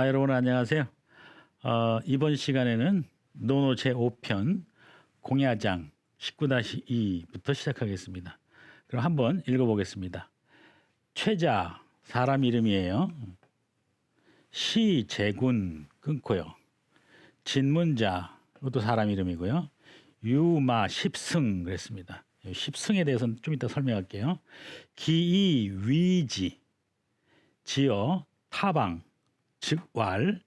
여러분 안녕하세요. 이번 시간에는 논어 제5편 공야장 19-2부터 시작하겠습니다. 그럼 한번 읽어보겠습니다. 최자 사람 이름이에요. 시 제군 끊고요. 진문자 이것도 사람 이름이고요. 유마 십승 그랬습니다. 십승에 대해서는 좀 이따 설명할게요. 기이 위지 지어 타방 즉 왈,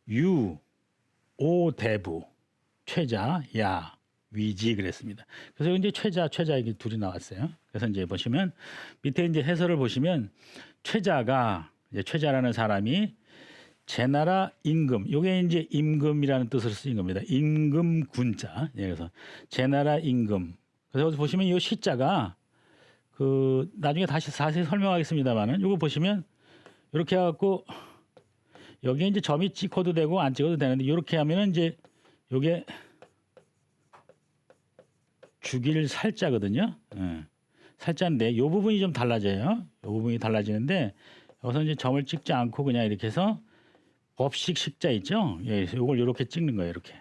유, 오 대부, 최자, 야, 위지 그랬습니다. 그래서 이제 최자 이게 둘이 나왔어요. 그래서 이제 보시면 밑에 이제 해설을 보시면 최자가 이제 최자라는 사람이 제나라 임금, 요게 이제 임금이라는 뜻으로 쓰인 겁니다. 임금 군자. 그래서 제나라 임금. 그래서 보시면 이 시자가 그 나중에 다시 자세히 설명하겠습니다만은 요거 보시면 이렇게 해갖고 여기에 이제 점이 찍어도 되고 안 찍어도 되는데 이렇게 하면은 이제 요게 죽일 살자거든요. 살자인데 요 부분이 좀 달라져요. 요 부분이 달라지는데 여기서 이제 점을 찍지 않고 그냥 이렇게 해서 법식 식자 있죠. 예, 요걸 이렇게 찍는 거예요. 이렇게.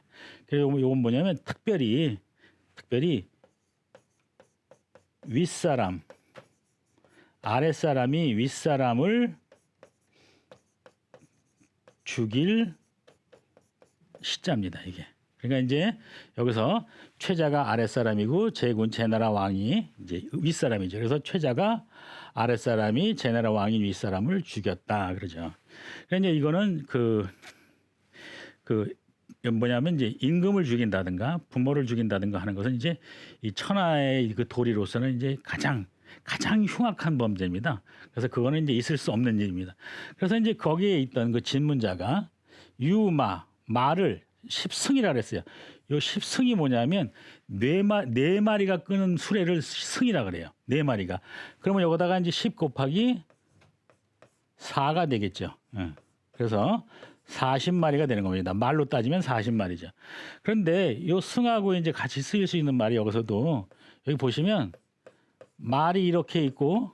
그리고 요건 뭐냐면 특별히 윗사람 아랫사람이 윗사람을 죽일 시자입니다. 이게. 그러니까 이제 여기서 최자가 아랫사람이고 제군 제나라 왕이 이제 윗사람이죠. 그래서 최자가 아랫사람이 제나라 왕인 윗사람을 죽였다 그러죠. 그러니까 이제 이거는 그 뭐냐면 이제 임금을 죽인다든가 부모를 죽인다든가 하는 것은 이제 이 천하의 그 도리로서는 이제 가장 흉악한 범죄입니다. 그래서 그거는 이제 있을 수 없는 일입니다. 그래서 이제 거기에 있던 그 진문자가 말을 십승이라 그랬어요. 요 십승이 뭐냐면 네 마리가 끄는 수레를 승이라 그래요. 네 마리가. 그러면 여기다가 이제 10 곱하기 4가 되겠죠. 그래서 40마리가 되는 겁니다. 말로 따지면 40마리죠. 그런데 요 승하고 이제 같이 쓰일 수 있는 말이 여기서도 여기 보시면 말이 이렇게 있고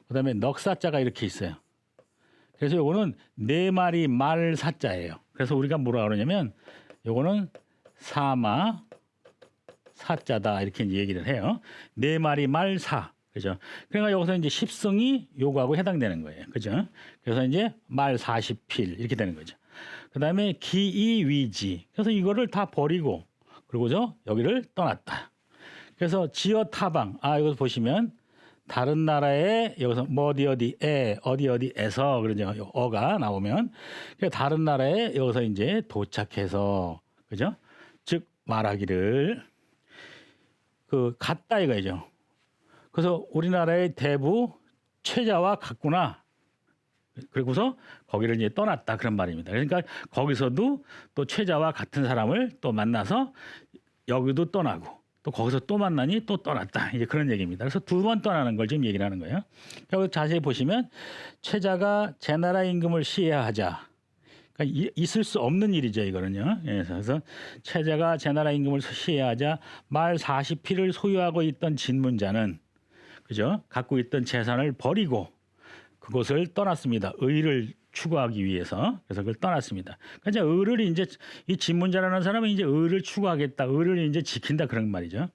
그다음에 넉사자가 이렇게 있어요. 그래서 요거는 네 마리 말 사자예요. 그래서 우리가 뭐라 그러냐면 요거는 사마 사자다 이렇게 얘기를 해요. 네 마리 말 사. 그죠? 그러니까 여기서 이제 십승이 요거하고 해당되는 거예요. 그죠? 그래서 이제 말 40필 이렇게 되는 거죠. 그다음에 기이위지. 그래서 이거를 다 버리고 그리고죠 여기를 떠났다. 그래서 지어 타방. 여기서 보시면 다른 나라에 여기서 뭐 어디에서 그러죠. 어가 나오면 다른 나라에 여기서 이제 도착해서 그죠? 즉 말하기를 같다 이거죠. 그래서 우리나라의 대부 최자와 같구나. 그리고서 거기를 이제 떠났다 그런 말입니다. 그러니까 거기서도 또 최자와 같은 사람을 또 만나서 여기도 떠나고 또 거기서 또 만나니 또 떠났다. 이제 그런 얘기입니다. 그래서 두 번 떠나는 걸 지금 얘기를 하는 거예요. 여기 자세히 보시면 최자가 제나라 임금을 시해하자. 그러니까 있을 수 없는 일이죠, 이거는요. 그래서 최자가 제나라 임금을 시해하자 말 40필을 소유하고 있던 진문자는 그죠? 갖고 있던 재산을 버리고 그곳을 떠났습니다. 의를 추구하기 위해서. 그래서 그걸 떠났습니다. 그러니까 이제 의를 이제 이 진문자라는 사람은 이제 의를 추구하겠다. 의를 이제 지킨다 그런 말이죠.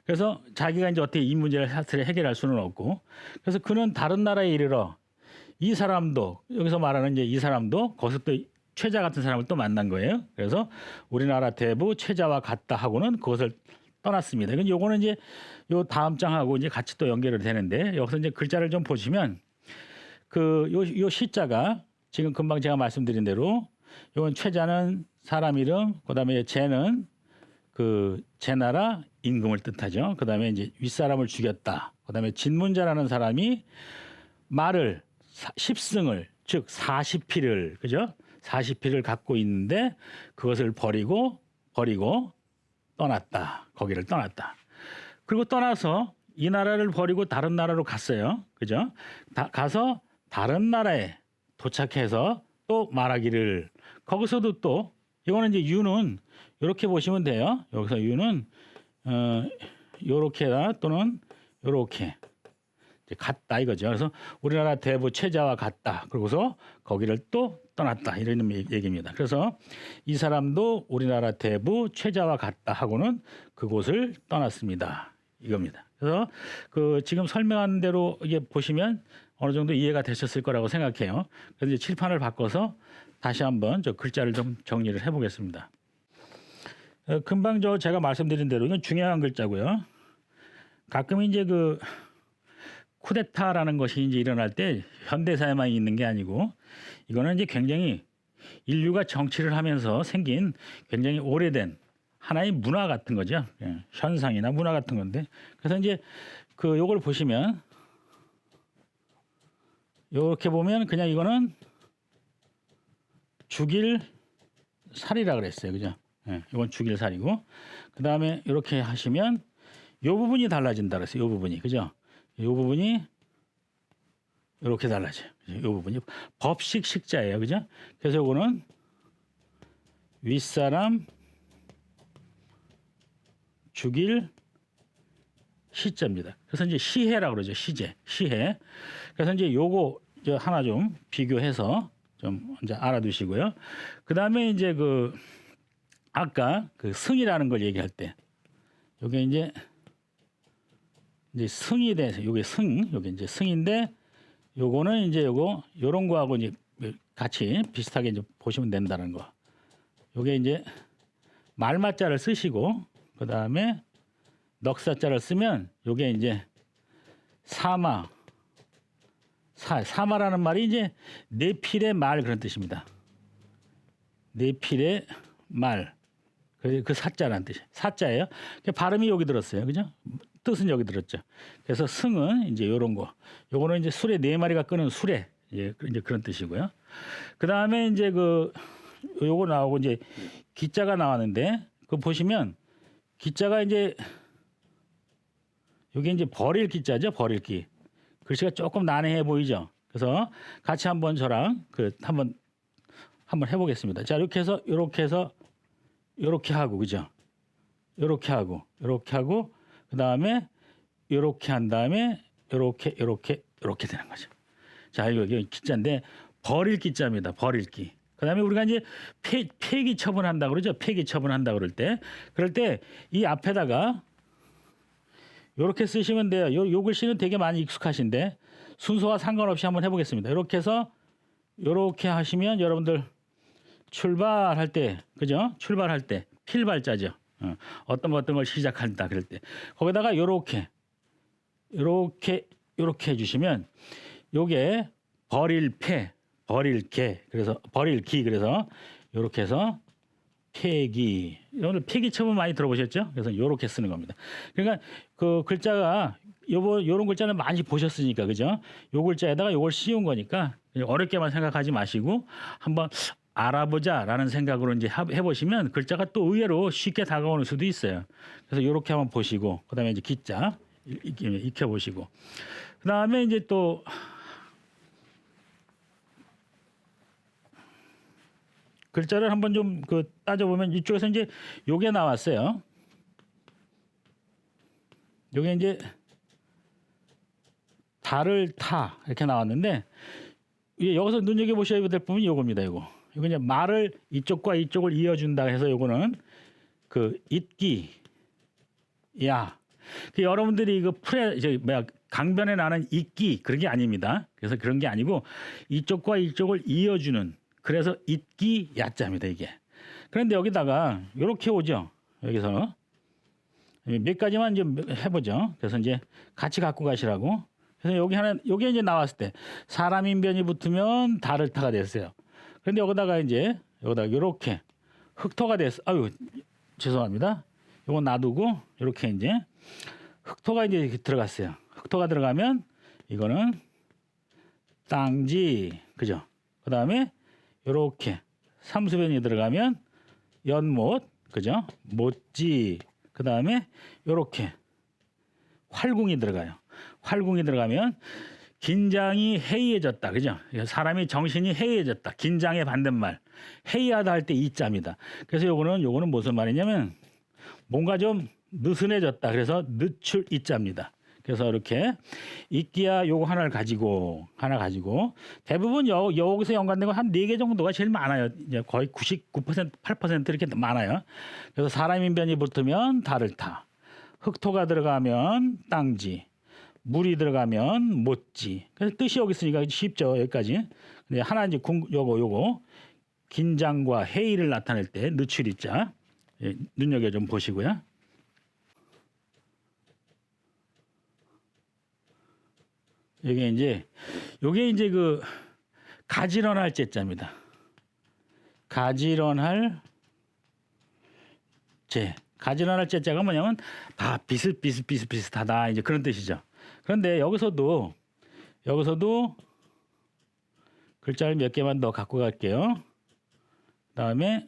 그래서 자기가 이제 어떻게 이 문제를 해결할 수는 없고 그래서 그는 다른 나라에 이르러 이 사람도 여기서 말하는 이제 이 사람도 거기서 또 최자 같은 사람을 또 만난 거예요. 그래서 우리나라 대부 최자와 같다 하고는 그것을 떠났습니다. 이건 요거는 이제 요 다음 장하고 이제 같이 또 연결이 되는데 여기서 이제 글자를 좀 보시면 요 시자가 지금 금방 제가 말씀드린 대로 요건 최자는 사람 이름, 그다음에 제는 제나라 임금을 뜻하죠. 그다음에 이제 윗사람을 죽였다. 그다음에 진문자라는 사람이 말을 십승을 즉 40필을 그죠? 40필을 갖고 있는데 그것을 버리고 떠났다. 거기를 떠났다. 그리고 떠나서 이 나라를 버리고 다른 나라로 갔어요. 그죠? 가서 다른 나라에 도착해서 또 말하기를 거기서도 또 이거는 이제 유는 이렇게 보시면 돼요. 여기서 유는 요렇게나 또는 요렇게 같다 이거죠. 그래서 우리나라 대부 최자와 같다. 그러고서 거기를 또 떠났다 이런 얘기입니다. 그래서 이 사람도 우리나라 대부 최자와 같다 하고는 그곳을 떠났습니다. 이겁니다. 그래서 그 지금 설명한 대로 이게 보시면 어느 정도 이해가 되셨을 거라고 생각해요. 그래서 이제 칠판을 바꿔서 다시 한번 저 글자를 좀 정리를 해보겠습니다. 금방 제가 말씀드린 대로 이건 중요한 글자고요. 가끔 이제 그 쿠데타라는 것이 이제 일어날 때 현대사에만 있는 게 아니고 이거는 이제 굉장히 인류가 정치를 하면서 생긴 굉장히 오래된 하나의 문화 같은 거죠. 현상이나 문화 같은 건데 그래서 이제 그 요걸 보시면 이렇게 보면 그냥 이거는 죽일 살이라 그랬어요, 그죠? 이건 죽일 살이고 그 다음에 이렇게 하시면 요 부분이 달라진다 그랬어요. 요 부분이 그죠? 요 부분이 이렇게 달라져요. 요 부분이 법식 식자예요, 그죠? 그래서 요거는 윗사람 죽일 시자입니다. 그래서 이제 시해라고 그러죠. 시제, 시해. 그래서 이제 요거 하나 좀 비교해서 좀 이제 알아두시고요. 그 다음에 이제 그 아까 그 승이라는 걸 얘기할 때 요게 이제 승이 대해서 요게 이제 승인데 요거는 이제 요런 거하고 이제 같이 비슷하게 이제 보시면 된다는 거. 요게 이제 말맞자를 쓰시고 그 다음에 넉사자를 쓰면 요게 이제 사마라는 말이 이제 내필의 말 그런 뜻입니다. 내필의 말. 그 사자라는 뜻이에요. 사자예요. 발음이 여기 들었어요. 그죠? 뜻은 여기 들었죠. 그래서 승은 이제 요런 거. 요거는 이제 수레 네 마리가 끄는 수레. 이제 그런 뜻이고요. 그 다음에 이제 요거 나오고 이제 기자가 나왔는데 그거 보시면 기자가 이제 여기 이제 버릴 기자죠. 버릴 기. 글씨가 조금 난해해 보이죠. 그래서 같이 한번 저랑 한번 해보겠습니다. 자, 이렇게 해서 이렇게 하고 그죠? 이렇게 하고 그 다음에 이렇게 한 다음에 이렇게 되는 거죠. 자, 이거 기자인데 버릴 기자입니다. 버릴 기. 그 다음에 우리가 이제 폐기 처분한다 그러죠. 폐기 처분한다 그럴 때 이 앞에다가 이렇게 쓰시면 돼요. 요 글씨는 되게 많이 익숙하신데 순서와 상관없이 한번 해보겠습니다. 이렇게 해서 이렇게 하시면 여러분들 출발할 때, 그죠? 출발할 때 필발자죠. 어떤 걸 시작한다 그럴 때 거기다가 이렇게 해주시면 요게 버릴 그래서 버릴 기 그래서 이렇게 해서 폐기. 오늘 폐기 처분 많이 들어보셨죠? 그래서 이렇게 쓰는 겁니다. 그러니까 그 글자가 요런 글자는 많이 보셨으니까 그죠? 요 글자에다가 요걸 씌운 거니까 어렵게만 생각하지 마시고 한번 알아보자라는 생각으로 이제 해보시면 글자가 또 의외로 쉽게 다가오는 수도 있어요. 그래서 이렇게 한번 보시고 그다음에 이제 기자 익혀보시고 그다음에 이제 또 글자를 한번 좀 따져보면 이쪽에서 이제 요게 나왔어요. 요게 이제 달을 타 이렇게 나왔는데 여기서 눈여겨보셔야 될 부분이 요겁니다. 이거 이제 말을 이쪽과 이쪽을 이어준다 해서 요거는 잇기 야 여러분들이 강변에 나는 잇기 그런 게 아닙니다. 그래서 그런 게 아니고 이쪽과 이쪽을 이어주는 그래서 잇기 야자입니다. 이게. 그런데 여기다가 이렇게 오죠. 여기서 몇 가지만 좀 해보죠. 그래서 이제 같이 갖고 가시라고. 그래서 요게 이제 나왔을 때 사람 인변이 붙으면 달을 타가 됐어요. 그런데 여기다가 이렇게 흑토가 됐어. 아유 죄송합니다. 요거 놔두고 이렇게 이제 흑토가 이제 이렇게 들어갔어요. 흑토가 들어가면 이거는 땅지 그죠? 그 다음에 이렇게 삼수변이 들어가면 연못 그죠? 못지 그 다음에 이렇게 활궁이 들어가요. 활궁이 들어가면 긴장이 해이해졌다. 그죠? 사람이 정신이 해이해졌다. 긴장의 반대말. 해이하다 할 때 이자입니다. 그래서 요거는 무슨 말이냐면 뭔가 좀 느슨해졌다. 그래서 늦출 이자입니다. 그래서 이렇게 이끼야 요거 하나 가지고 대부분 여기서 연관된 거 한 4개 정도가 제일 많아요. 이제 거의 99% 8% 이렇게 많아요. 그래서 사람 인변이 붙으면 달을 타. 흑토가 들어가면 땅지. 물이 들어가면 못지. 그래서 뜻이 여기 있으니까 쉽죠. 여기까지. 근데 하나 이제 요거 긴장과 회의를 나타낼 때 느추리자. 예, 눈여겨 좀 보시고요. 요게 이제 그 가지런할 제자입니다. 가지런할 제. 가지런할 제자가 뭐냐면 다 비슷비슷하다 이제 그런 뜻이죠. 그런데 여기서도 글자를 몇 개만 더 갖고 갈게요. 그다음에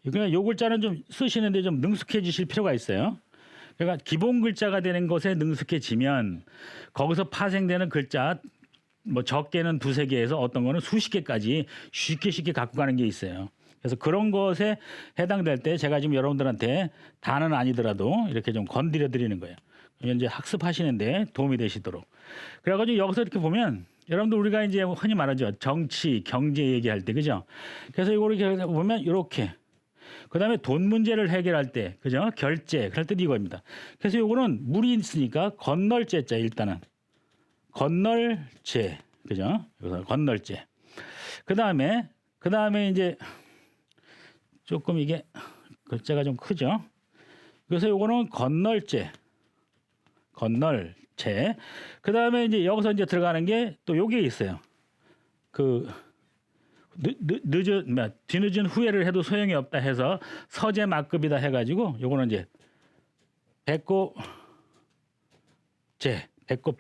그러니까 요 글자는 좀 쓰시는데 좀 능숙해지실 필요가 있어요. 그러니까 기본 글자가 되는 것에 능숙해지면 거기서 파생되는 글자 뭐 적게는 2-3개에서 어떤 거는 수십 개까지 쉽게 갖고 가는 게 있어요. 그래서 그런 것에 해당될 때 제가 지금 여러분들한테 다는 아니더라도 이렇게 좀 건드려 드리는 거예요. 이제 학습하시는데 도움이 되시도록. 그래가지고 여기서 이렇게 보면 여러분들 우리가 이제 흔히 말하죠. 정치, 경제 얘기할 때 그죠? 그래서 이거를 이렇게 보면 이렇게. 그다음에 돈 문제를 해결할 때 그죠? 결제 그럴 때 이거입니다. 그래서 이거는 물이 있으니까 건널제자 일단은 건널제 그죠? 여기서 건널제. 그다음에 이제 조금 이게 글자가 좀 크죠? 그래서 요거는 건널제. 그다음에 이제 여기서 이제 들어가는 게 또 요게 있어요. 그 뒤늦은 후회를 해도 소용이 없다 해서 서제 막급이다 해가지고 요거는 이제 배꼽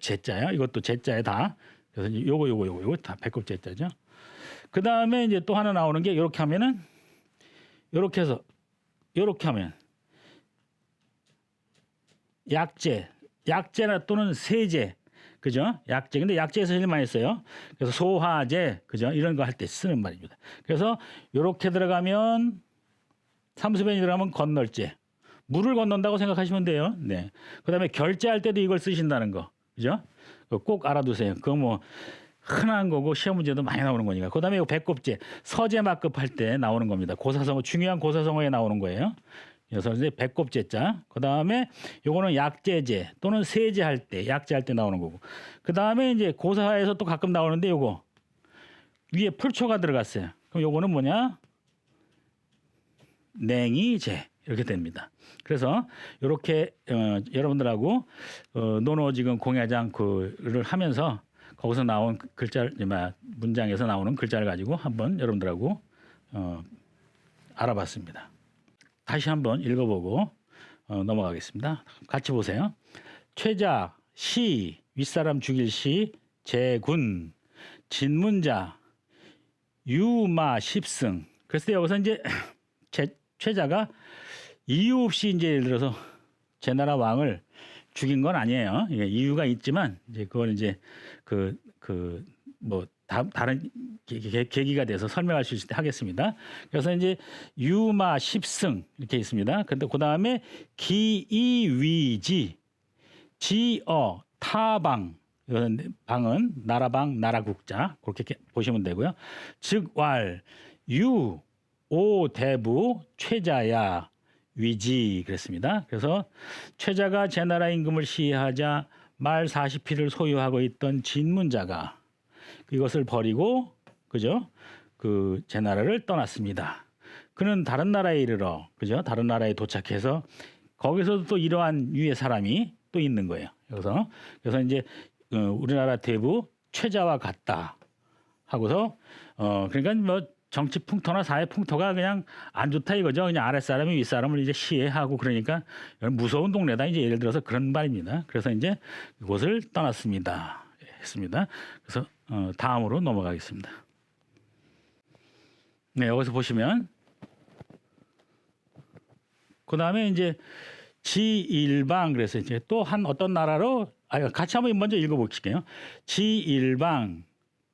제자야. 이것도 제자에 다. 그래서 이제 요거 다 배꼽 제자죠. 그 다음에 이제 또 하나 나오는 게 이렇게 하면은 이렇게 해서 이렇게 하면 약제나 또는 세제 그죠? 약제. 근데 약제에서 제일 많이 써요. 그래서 소화제 그죠? 이런 거 할 때 쓰는 말입니다. 그래서 이렇게 들어가면 삼수변이 들어가면 건널제. 물을 건넌다고 생각하시면 돼요. 네. 그다음에 결제할 때도 이걸 쓰신다는 거. 그죠? 꼭 알아두세요. 그거 뭐 흔한 거고 시험 문제도 많이 나오는 거니까. 그다음에 이거 배꼽제. 서제 막급 할 때 나오는 겁니다. 고사성어 중요한 고사성어에 나오는 거예요. 그래서 이제 배꼽제자. 그다음에 요거는 약제제 또는 세제할 때, 약제할 때 나오는 거고. 그다음에 이제 고사에서 또 가끔 나오는데 요거 위에 풀초가 들어갔어요. 그럼 요거는 뭐냐? 냉이제 이렇게 됩니다. 그래서 이렇게 여러분들하고 논어 지금 공야장 그를 하면서 거기서 나온 글자를 문장에서 나오는 글자를 가지고 한번 여러분들하고 알아봤습니다. 다시 한번 읽어보고 넘어가겠습니다. 같이 보세요. 최자, 시, 윗사람 죽일 시, 제군, 진문자, 유마, 십승. 그래서 여기서 이제 최자가 이유 없이 이제 예를 들어서 제나라 왕을 죽인 건 아니에요. 이유가 있지만 이제 그걸 이제 뭐 다른 계기가 돼서 설명할 수 있을 때 하겠습니다. 그래서 이제 유마 십승 이렇게 있습니다. 근데 그 다음에 기이위지 지어 타방 이건 방은 나라방 나라국자 그렇게 보시면 되고요. 즉왈 유 오대부 최자야 위지 그랬습니다. 그래서 최자가 제나라 임금을 시해하자 말 40피를 소유하고 있던 진문자가 이것을 버리고 그죠? 그 제나라를 떠났습니다. 그는 다른 나라에 이르러 그죠? 다른 나라에 도착해서 거기서도 또 이러한 유의 사람이 또 있는 거예요. 그래서 이제 우리나라 대부 최자와 같다 하고서 그러니까 뭐 정치 풍토나 사회 풍토가 그냥 안 좋다 이거죠. 그냥 아랫사람이 윗사람을 이제 시해하고 그러니까 무서운 동네다 이제 예를 들어서 그런 말입니다. 그래서 이제 이곳을 떠났습니다. 했습니다. 그래서 다음으로 넘어가겠습니다. 네, 여기서 보시면 그 다음에 이제 지일방 그래서 이제 또 한 어떤 나라로 같이 한번 먼저 읽어볼게요. 지일방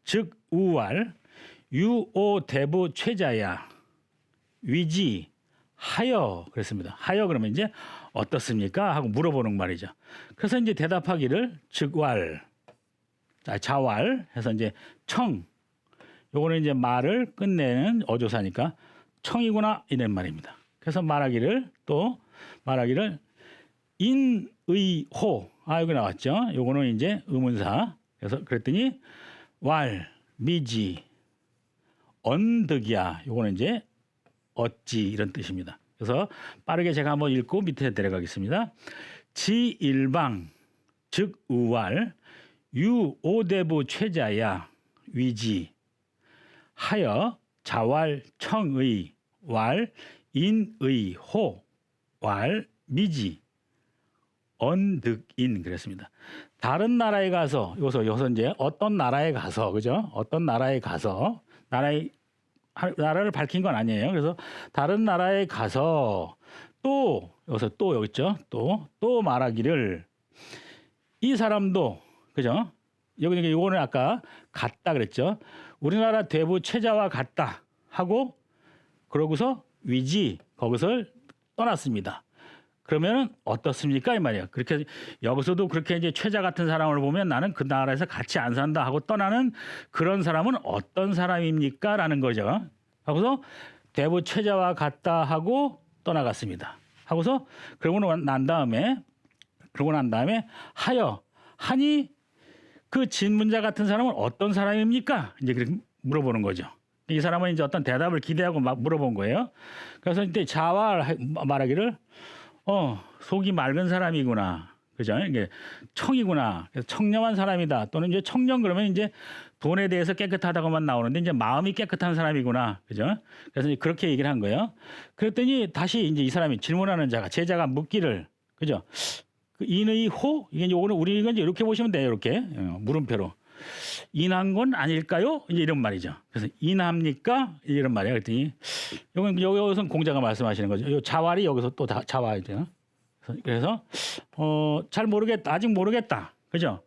즉 우왈 유오 대부 최자야 위지 하여 그랬습니다. 하여 그러면 이제 어떻습니까? 하고 물어보는 말이죠. 그래서 이제 대답하기를 즉왈 자왈 해서 이제 청 요거는 이제 말을 끝내는 어조사니까 청이구나 이런 말입니다. 그래서 말하기를 인의호 여기 나왔죠. 요거는 이제 의문사. 그래서 그랬더니 왈 미지 언득이야. 요거는 이제 어찌 이런 뜻입니다. 그래서 빠르게 제가 한번 읽고 밑에 내려가겠습니다. 지일방 즉 우왈 유오대부 최자야 위지 하여 자왈 청의 왈 인의 호왈 미지 언득인 그랬습니다. 다른 나라에 가서 여기서 이제 어떤 나라에 가서 그죠? 어떤 나라에 가서 나라를 밝힌 건 아니에요. 그래서 다른 나라에 가서 또 여기서 또 여기 있죠. 또 말하기를 이 사람도 그죠? 여기 요거는 아까 같다 그랬죠. 우리나라 대부 최자와 같다 하고 그러고서 위지 거기서 떠났습니다. 그러면 어떻습니까 이 말이에요. 그렇게 여기서도 그렇게 이제 최자 같은 사람을 보면 나는 그 나라에서 같이 안 산다 하고 떠나는 그런 사람은 어떤 사람입니까?라는 거죠. 하고서 대부 최자와 같다 하고 떠나갔습니다. 하고서 그러고 난 다음에 하니 그 진문자 같은 사람은 어떤 사람입니까? 이제 그렇게 물어보는 거죠. 이 사람은 이제 어떤 대답을 기대하고 막 물어본 거예요. 그래서 이때 자와 말하기를 속이 맑은 사람이구나. 그죠? 이게 청이구나. 그래서 청렴한 사람이다. 또는 이제 청렴 그러면 이제 돈에 대해서 깨끗하다고만 나오는데 이제 마음이 깨끗한 사람이구나. 그죠? 그래서 이제 그렇게 얘기를 한 거예요. 그랬더니 다시 이제 이 사람이 질문하는 제자가 묻기를 그죠? 그 인의 호 이게 이제 오늘 우리 이건 이제 이렇게 보시면 돼요. 이렇게 물음표로 인한 건 아닐까요? 이제 이런 말이죠. 그래서 인합니까? 이런 말이에요. 그랬더니 여기서 공자가 말씀하시는 거죠. 요 자왈이 여기서 또 자왈이죠. 그래서 잘 모르겠다. 아직 모르겠다. 그죠?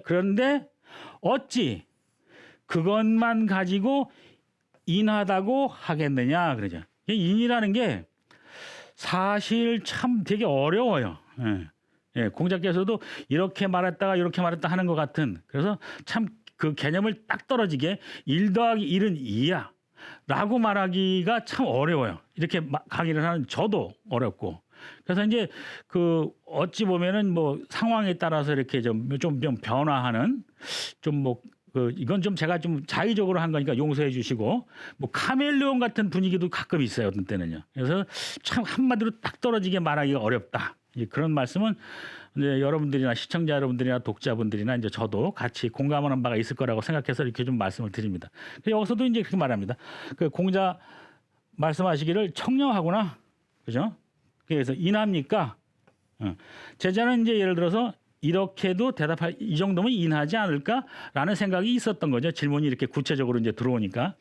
그런데 어찌 그것만 가지고 인하다고 하겠느냐 그러죠. 인이라는 게 사실 참 되게 어려워요. 예, 공자께서도 이렇게 말했다가 이렇게 말했다 하는 것 같은 그래서 참 그 개념을 딱 떨어지게 1 더하기 1은 2야 라고 말하기가 참 어려워요. 이렇게 강의를 하는 저도 어렵고 그래서 이제 그 어찌 보면은 뭐 상황에 따라서 이렇게 좀 변화하는 이건 좀 제가 좀 자의적으로 한 거니까 용서해 주시고 뭐 카멜레온 같은 분위기도 가끔 있어요. 어떤 때는요. 그래서 참 한마디로 딱 떨어지게 말하기가 어렵다. 그런 말씀은 이제 여러분들이나 시청자 여러분들이나 독자분들이나 이제 저도 같이 공감하는 바가 있을 거라고 생각해서 이렇게 좀 말씀을 드립니다. 여기서도 이제 그렇게 말합니다. 그 공자 말씀하시기를 청렴하구나, 그죠? 그래서 인합니까? 제자는 이제 예를 들어서 이렇게도 대답할 이 정도면 인하지 않을까라는 생각이 있었던 거죠. 질문이 이렇게 구체적으로 이제 들어오니까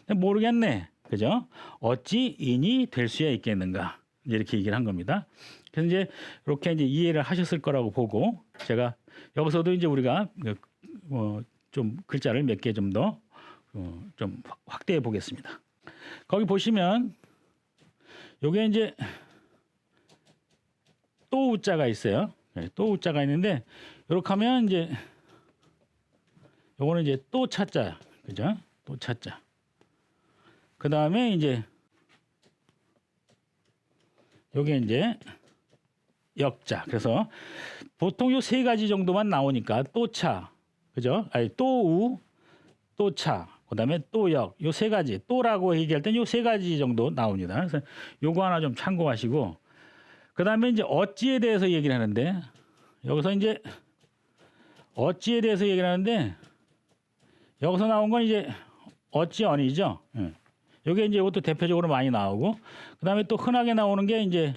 모르겠네, 그죠? 어찌 인이 될 수야 있겠는가? 이렇게 얘기를 한 겁니다. 그래서 이제 이렇게 이제 이해를 하셨을 거라고 보고 제가 여기서도 이제 우리가 좀 글자를 몇 개 좀 더 좀 확대해 보겠습니다. 거기 보시면 요게 이제 또 우자가 있어요. 또 우자가 있는데 이렇게 하면 이제 요거는 이제 또 차자, 그죠? 또 차자. 그 다음에 이제 요게 이제 역자. 그래서 보통 요 세 가지 정도만 나오니까 또차, 그죠? 아니 또우, 또차, 그다음에 또역, 요 세 가지. 또라고 얘기할 땐 요 세 가지 정도 나옵니다. 그래서 요거 하나 좀 참고하시고, 그다음에 이제 어찌에 대해서 얘기를 하는데 여기서 이제 어찌에 대해서 얘기를 하는데 여기서 나온 건 이제 어찌언이죠. 요게 이제 이것도 대표적으로 많이 나오고, 그다음에 또 흔하게 나오는 게 이제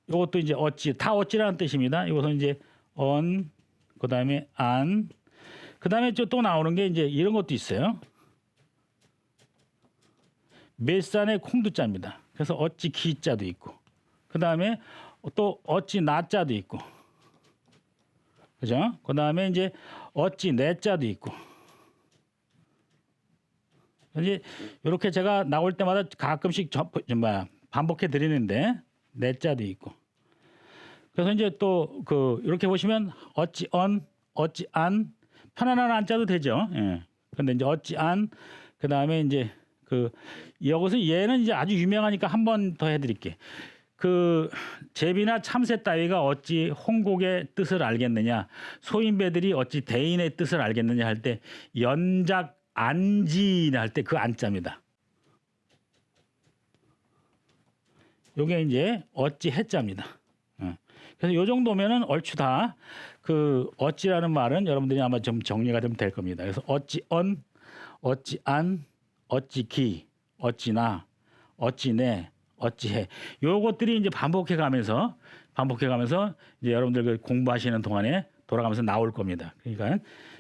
이것도 이제 어찌, 다 어찌라는 뜻입니다. 이것은 이제 언, 그다음에 안, 그다음에 또 나오는 게 이제 이런 것도 있어요. 몇산의 콩두자입니다. 그래서 어찌 기자도 있고, 그다음에 또 어찌 나자도 있고, 그죠? 그다음에 이제 어찌 내자도 있고, 이제 이렇게 제가 나올 때마다 가끔씩 반복해 드리는데 내자도 있고. 그래서 이제 또 그 이렇게 보시면 어찌언, 어찌안 편안한 안자도 되죠. 예. 근데 이제 어찌안 그다음에 이제 그 여기서 얘는 이제 아주 유명하니까 한 번 더 해드릴게. 그 제비나 참새 따위가 어찌 홍곡의 뜻을 알겠느냐, 소인배들이 어찌 대인의 뜻을 알겠느냐 할 때 연작 안지 할 때 그 안자입니다. 요게 이제 어찌 해자입니다. 그래서 요 정도면은 얼추 다 그 어찌라는 말은 여러분들이 아마 좀 정리가 좀 될 겁니다. 그래서 어찌언, 어찌안, 어찌기, 어찌나, 어찌네, 어찌해. 요것들이 이제 반복해 가면서 이제 여러분들 그 공부하시는 동안에 돌아가면서 나올 겁니다. 그러니까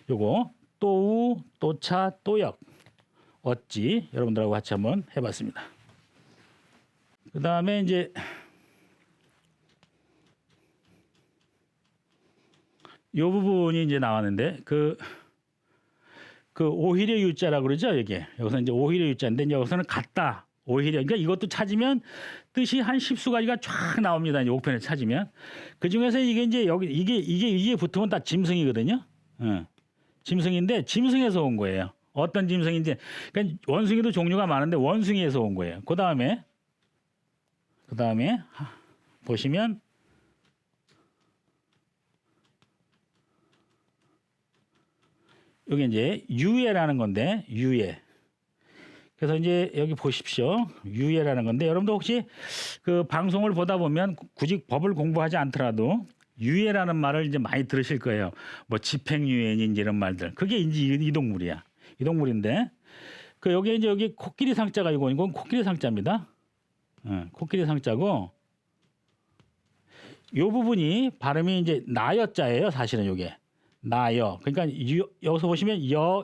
요거 또우, 또차, 또역, 어찌 여러분들하고 같이 한번 해봤습니다. 그 다음에 이제 요 부분이 이제 나왔는데 그 오히려 유자라고 그러죠. 이게 여기서 이제 오히려 유자인데 여기서는 같다. 오히려 그러니까 이것도 찾으면 뜻이 한 10수가지가 쫙 나옵니다. 이제 옥편에 찾으면 그 중에서 이게 이제 여기 이게 붙으면 다 짐승이거든요. 짐승인데 짐승에서 온 거예요. 어떤 짐승인지 그러니까 원숭이도 종류가 많은데 원숭이에서 온 거예요. 그 다음에 보시면 여기 이제 유예라는 건데 유예. 그래서 이제 여기 보십시오. 유예라는 건데 여러분도 혹시 그 방송을 보다 보면 굳이 법을 공부하지 않더라도 유예라는 말을 이제 많이 들으실 거예요. 뭐 집행유예인지 이런 말들. 그게 이제 이 동물이야. 이 동물인데 그 여기 이제 여기 코끼리 상자가 이건 코끼리 상자입니다. 코끼리 상자고 요 부분이 발음이 이제 나여자예요. 사실은 요게 나여. 그러니까 여기서 보시면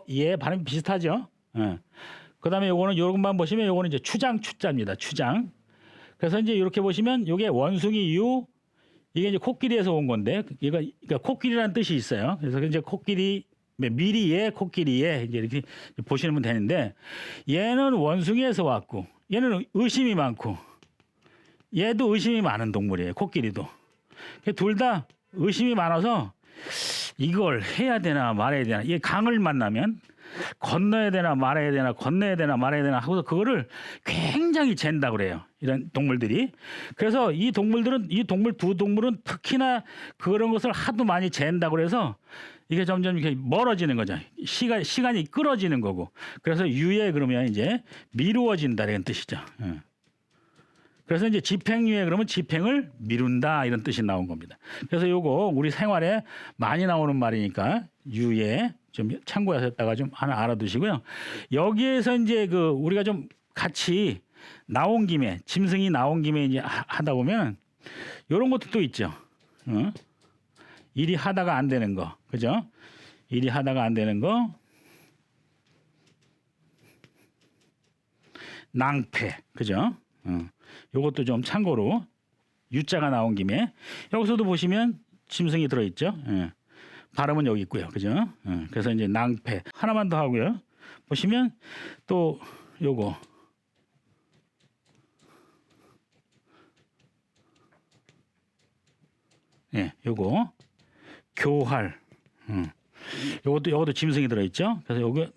예 발음이 비슷하죠. 그다음에 요거는 요것만 보시면 요거는 이제 추장 추자입니다. 추장. 그래서 이제 이렇게 보시면 요게 원숭이 유 이게 이제 코끼리에서 온 건데 그러니까 코끼리라는 뜻이 있어요. 그래서 이제 코끼리 미리에 코끼리에 이제 이렇게 보시면 되는데 얘는 원숭이에서 왔고 얘는 의심이 많고 얘도 의심이 많은 동물이에요. 코끼리도. 둘 다 의심이 많아서 이걸 해야 되나 말아야 되나 이게 강을 만나면 건너야 되나 말아야 되나 건너야 되나 말아야 되나 하고서 그거를 굉장히 잰다 그래요. 이런 동물들이. 그래서 이 동물 두 동물은 특히나 그런 것을 하도 많이 잰다 그래서 이게 점점 이렇게 멀어지는 거죠. 시간이 끌어지는 거고. 그래서 유예 그러면 이제 미루어진다 이런 뜻이죠. 그래서 이제 집행유예 그러면 집행을 미룬다 이런 뜻이 나온 겁니다. 그래서 요거 우리 생활에 많이 나오는 말이니까 유예 좀 참고하셨다가 좀 하나 알아두시고요. 여기에서 이제 그 우리가 좀 같이 나온 김에 짐승이 나온 김에 이제 하다 보면 이런 것도 또 있죠. 일이 하다가 안 되는 거, 그죠? 일이 하다가 안 되는 거, 낭패, 그죠? 요것도 좀 참고로 유자가 나온 김에 여기서도 보시면 짐승이 들어있죠. 발음은 여기 있고요, 그죠? 그래서 이제 낭패 하나만 더 하고요. 보시면 또 요거 요거 교활. 요것도 짐승이 들어있죠. 그래서 요거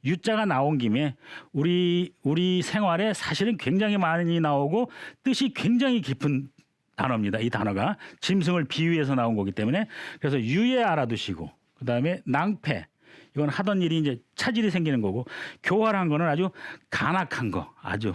유자가 나온 김에 우리 생활에 사실은 굉장히 많이 나오고 뜻이 굉장히 깊은 단어입니다. 이 단어가 짐승을 비유해서 나온 거기 때문에 그래서 유예 알아두시고 그 다음에 낭패 이건 하던 일이 이제 차질이 생기는 거고 교활한 거는 아주 간악한 거 아주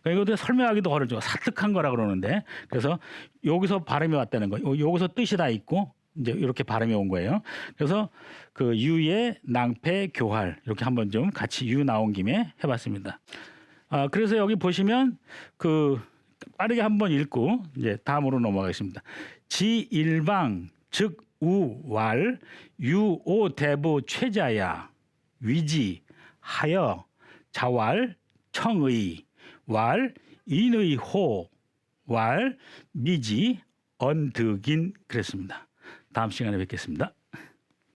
그러니까 이것도 설명하기도 어렵죠. 사특한 거라 그러는데 그래서 여기서 발음이 왔다는 거 여기서 뜻이 다 있고 이제 이렇게 발음이 온 거예요. 그래서 그 유예, 낭패, 교활 이렇게 한번 좀 같이 유 나온 김에 해봤습니다. 그래서 여기 보시면 그 빠르게 한번 읽고 이제 다음으로 넘어가겠습니다. 지일방 즉 우왈 유오 대부 최자야 위지 하여 자왈 청의 왈 인의 호왈 미지 언득인 그랬습니다. 다음 시간에 뵙겠습니다.